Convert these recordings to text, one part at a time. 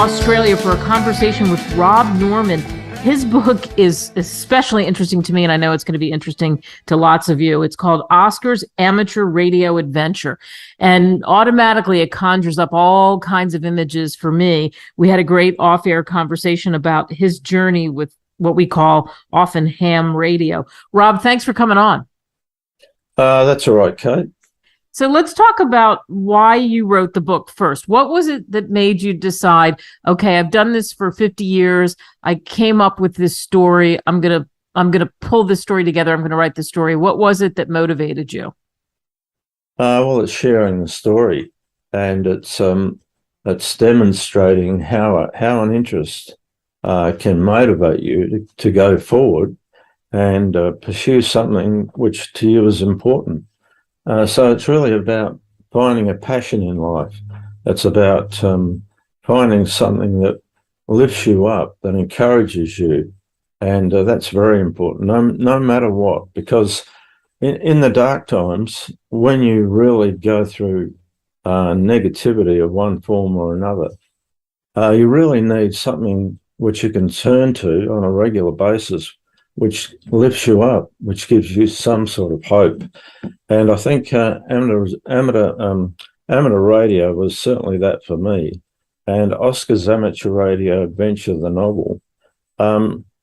Australia for a conversation with Rob Norman. His book is especially interesting to me, and I know it's going to be interesting to lots of you. It's called Oscar's Amateur Radio Adventure. And automatically it conjures up all kinds of images for me. We had a great off-air conversation about his journey with what we call often ham radio. Rob, thanks for coming on. That's all right, Kate. So let's talk about why you wrote the book first. What was it that made you decide, okay, I've done this for 50 years. I came up with this story. I'm going to pull this story together. I'm going to write this story. What was it that motivated you? Well, it's sharing the story, and it's demonstrating how an interest can motivate you to go forward and pursue something which to you is important. So it's really about finding a passion in life. It's about finding something that lifts you up, that encourages you. And that's very important, no matter what, because in the dark times, when you really go through negativity of one form or another, you really need something which you can turn to on a regular basis, which lifts you up, which gives you some sort of hope. And I think amateur radio was certainly that for me. And Oscar's Amateur Radio Adventure, the novel,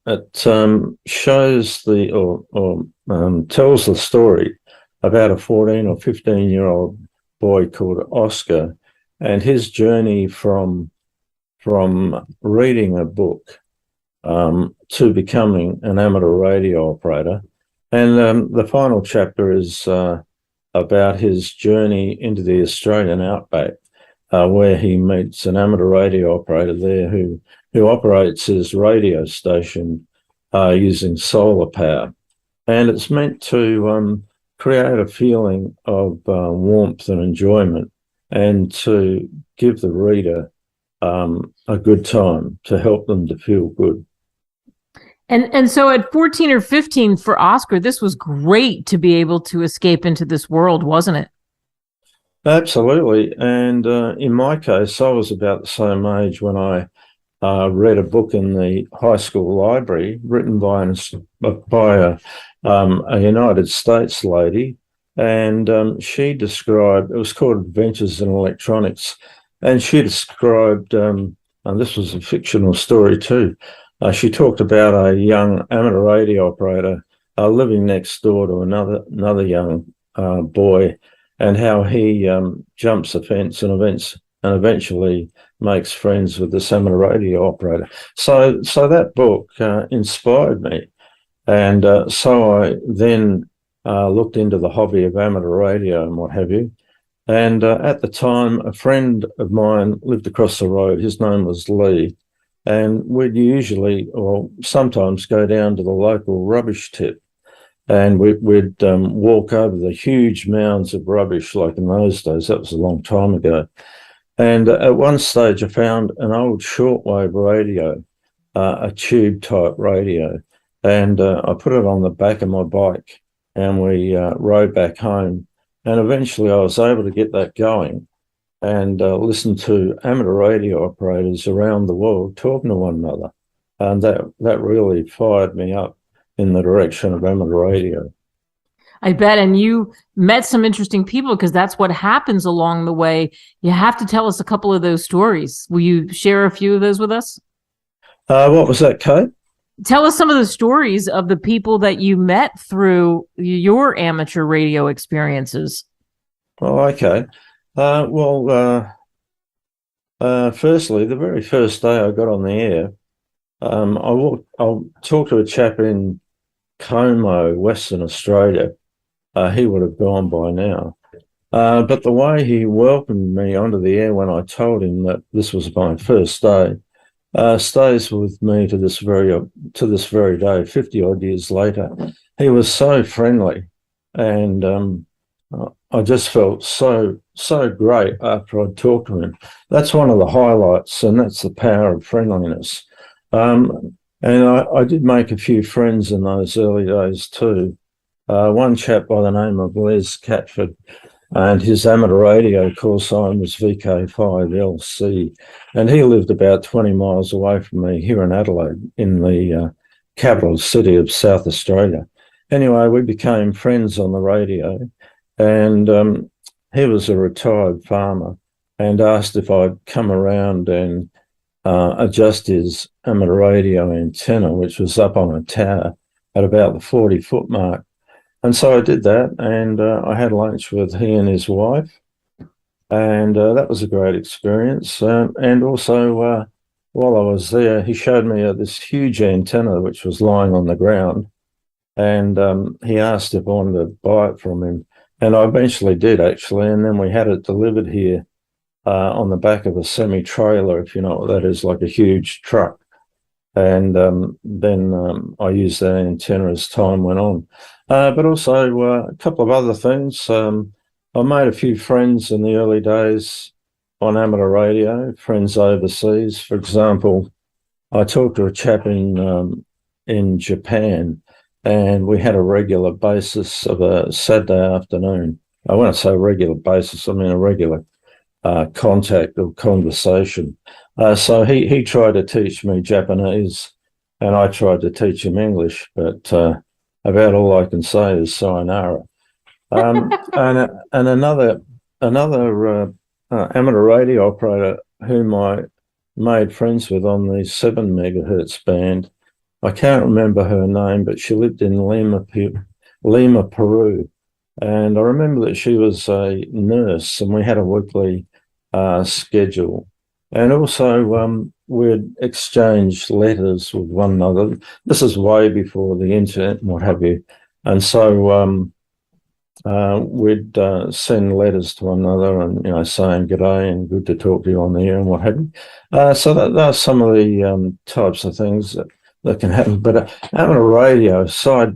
it shows tells the story about a 14 or 15-year-old boy called Oscar and his journey from reading a book to becoming an amateur radio operator. And the final chapter is about his journey into the Australian outback, where he meets an amateur radio operator there who operates his radio station using solar power. And it's meant to create a feeling of warmth and enjoyment, and to give the reader a good time, to help them to feel good. And so at 14 or 15 for Oscar, this was great to be able to escape into this world, wasn't it? Absolutely. And in my case, I was about the same age when I read a book in the high school library written by a United States lady. And she described, it was called Adventures in Electronics. And she described, and this was a fictional story too, she talked about a young amateur radio operator living next door to another young boy, and how he jumps a fence and eventually makes friends with this amateur radio operator. So that book inspired me, and so I then looked into the hobby of amateur radio and what have you. And at the time, a friend of mine lived across the road. His name was Lee. And we'd usually, or sometimes, go down to the local rubbish tip, and we'd walk over the huge mounds of rubbish, like in those days. That was a long time ago. And at one stage, I found an old shortwave radio, a tube-type radio, and I put it on the back of my bike, and we rode back home. And eventually, I was able to get that going, and listen to amateur radio operators around the world talking to one another. And that really fired me up in the direction of amateur radio. I bet. And you met some interesting people, because that's what happens along the way. You have to tell us a couple of those stories. Will you share a few of those with us? What was that, Kate? Tell us some of the stories of the people that you met through your amateur radio experiences. Oh, okay. Firstly, the very first day I got on the air, I'll talk to a chap in Como, Western Australia. He would have gone by now. But the way he welcomed me onto the air when I told him that this was my first day stays with me to this very day, 50 odd years later. He was so friendly, and I just felt so great after I'd talked to him. That's one of the highlights, and that's the power of friendliness. And I did make a few friends in those early days too. One chap by the name of Les Catford, and his amateur radio call sign was VK5SW'S, and he lived about 20 miles away from me here in Adelaide, in the capital city of South Australia. Anyway, we became friends on the radio, and he was a retired farmer and asked if I'd come around and adjust his amateur radio antenna, which was up on a tower at about the 40-foot mark. And so I did that, and I had lunch with he and his wife, and that was a great experience. And also, while I was there, he showed me this huge antenna which was lying on the ground, and he asked if I wanted to buy it from him. And I eventually did, actually, and then we had it delivered here on the back of a semi-trailer, if you know what that is, like a huge truck. And then I used that antenna as time went on. But also a couple of other things. I made a few friends in the early days on amateur radio, friends overseas. For example, I talked to a chap in Japan, and we had a regular basis of a Saturday afternoon. I won't say regular basis, I mean a regular contact or conversation. So he tried to teach me Japanese, and I tried to teach him English, but about all I can say is sayonara. And another amateur radio operator whom I made friends with on the 7 megahertz band, I can't remember her name, but she lived in Lima, Peru. And I remember that she was a nurse, and we had a weekly schedule. And also we'd exchange letters with one another. This is way before the internet and what have you. And so we'd send letters to one another and, you know, saying g'day and good to talk to you on the air and what have you. So that's some of the types of things that can happen. But amateur radio is so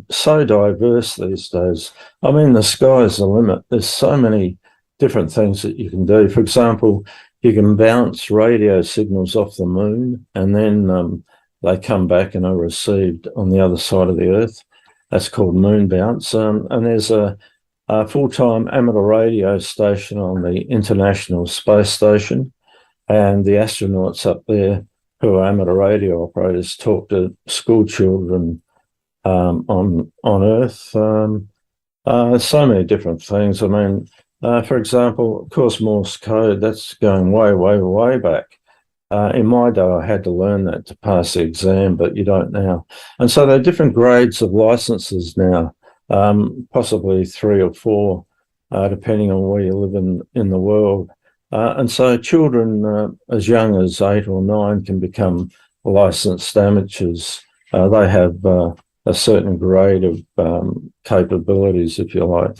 diverse these days. I mean, the sky's the limit. There's so many different things that you can do. For example, you can bounce radio signals off the moon, and then they come back and are received on the other side of the Earth. That's called moon bounce. And there's a full-time amateur radio station on the International Space Station, and the astronauts up there who are amateur radio operators talk to school children on Earth. So many different things. I mean, for example, of course, Morse code, that's going way, way, way back. In my day, I had to learn that to pass the exam, but you don't now. And so there are different grades of licenses now, possibly 3 or 4, depending on where you live in the world. And so children as young as 8 or 9 can become licensed amateurs. They have a certain grade of capabilities, if you like.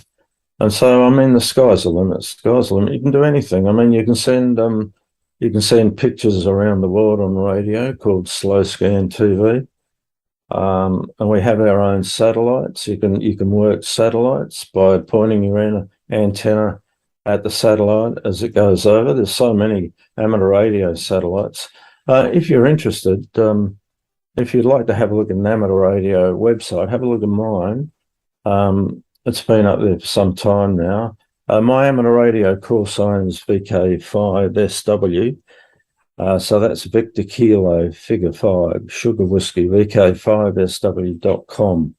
And so, I mean, the sky's the limit. Sky's the limit. You can do anything. I mean, you can send pictures around the world on radio called slow scan TV. And we have our own satellites. You can work satellites by pointing your antenna at the satellite as it goes over. There's so many amateur radio satellites. If you're interested, if you'd like to have a look at an amateur radio website, have a look at mine. It's been up there for some time now. My amateur radio call sign is VK5SW. So that's Victor Kilo Figure 5 Sugar Whiskey, VK5SW.com,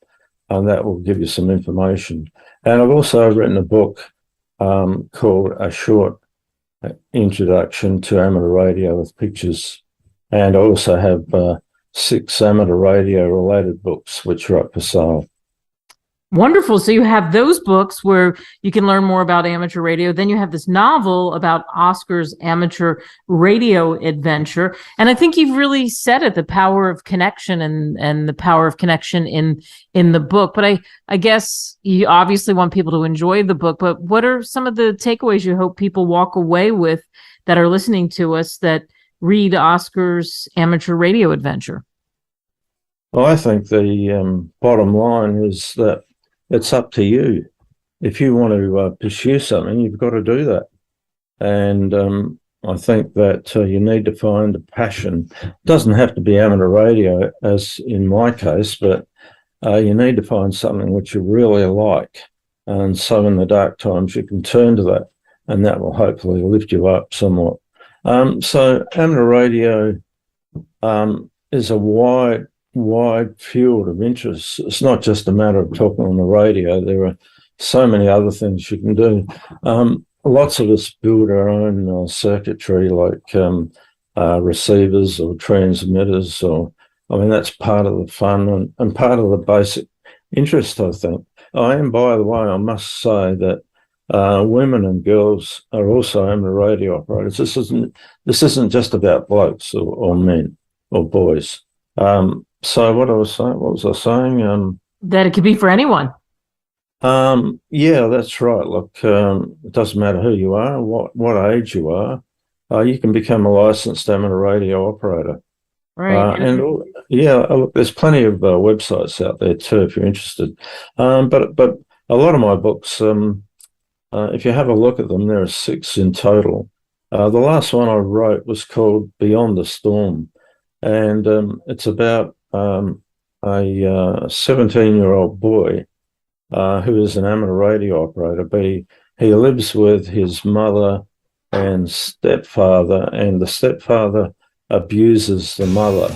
and that will give you some information. And I've also written a book called A Short Introduction to Amateur Radio with Pictures. And I also have 6 amateur radio related books which are up for sale. Wonderful. So you have those books where you can learn more about amateur radio. Then you have this novel about Oscar's amateur radio adventure. And I think you've really said it, the power of connection and the power of connection in the book. But I guess you obviously want people to enjoy the book, but what are some of the takeaways you hope people walk away with that are listening to us that read Oscar's amateur radio adventure? Well, I think the bottom line is that it's up to you. If you want to pursue something, you've got to do that. And I think that you need to find a passion. It doesn't have to be amateur radio, as in my case, but you need to find something which you really like And so in the dark times, you can turn to that, and that will hopefully lift you up somewhat. So amateur radio is a wide field of interest. It's not just a matter of talking on the radio. There are so many other things you can do. Lots of us build our own circuitry, like receivers or transmitters, that's part of the fun and part of the basic interest, I think. By the way, I must say that women and girls are also amateur radio operators. This isn't just about blokes or men or boys. So what was I saying? That it could be for anyone. Yeah, that's right. Look, it doesn't matter who you are, what age you are. You can become a licensed amateur radio operator. Right. Look, there's plenty of websites out there too if you're interested. But a lot of my books, if you have a look at them, there are 6 in total. The last one I wrote was called Beyond the Storm, and it's about a 17-year-old boy who is an amateur radio operator, but he lives with his mother and stepfather, and the stepfather abuses the mother.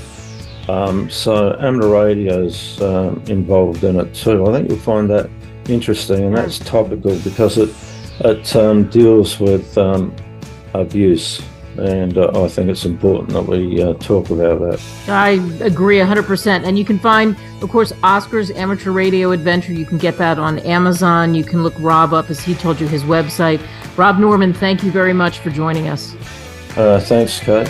So amateur radio's involved in it too. I think you'll find that interesting, and that's topical because it deals with abuse, and I think it's important that we talk about that. I agree 100%. And you can find, of course, Oscar's Amateur Radio Adventure. You can get that on Amazon. You can look Rob up, as he told you, his website. Rob Norman, thank you very much for joining us. Thanks, Kate.